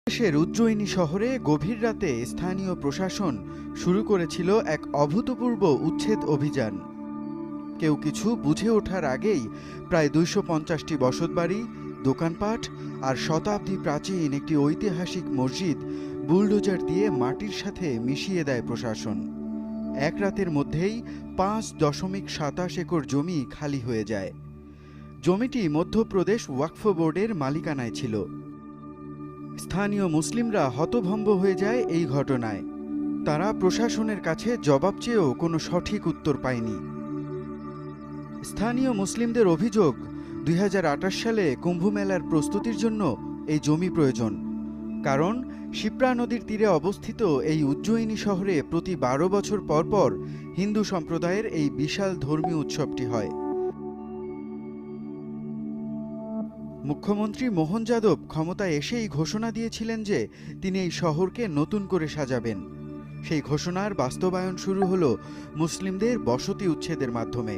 দেশের উজ্জয়িনী শহরে গভীর রাতে স্থানীয় প্রশাসন শুরু করেছিল এক অভূতপূর্ব উচ্ছেদ অভিযান। কেউ কিছু বুঝে ওঠার আগেই প্রায় ২৫০টি বসতবাড়ি, দোকানপাট আর শতাব্দী প্রাচীন একটি ঐতিহাসিক মসজিদ বুলডোজার দিয়ে মাটির সাথে মিশিয়ে দেয় প্রশাসন। এক রাতের মধ্যেই ৫.২৭ একর জমি খালি হয়ে যায়। জমিটি মধ্যপ্রদেশ ওয়াকফ বোর্ডের মালিকানায় ছিল। স্থানীয় মুসলিমরা হতভম্ব হয়ে যায় এই ঘটনায়। তারা প্রশাসনের কাছে জবাব চেয়েও কোনো সঠিক উত্তর পায়নি। স্থানীয় মুসলিমদের অভিযোগ, ২০২৮ সালে কুম্ভমেলার প্রস্তুতির জন্য এই জমি প্রয়োজন। কারণ শিপ্রা নদীর তীরে অবস্থিত এই উজ্জয়িনী শহরে প্রতি ১২ বছর পর পর হিন্দু সম্প্রদায়ের এই বিশাল ধর্মীয় উৎসবটি হয়। মুখ্যমন্ত্রী মোহন যাদব ক্ষমতায় এসেই ঘোষণা দিয়েছিলেন যে তিনি এই শহরকে নতুন করে সাজাবেন। সেই ঘোষণার বাস্তবায়ন শুরু হলো মুসলিমদের বসতি উচ্ছেদের মাধ্যমে।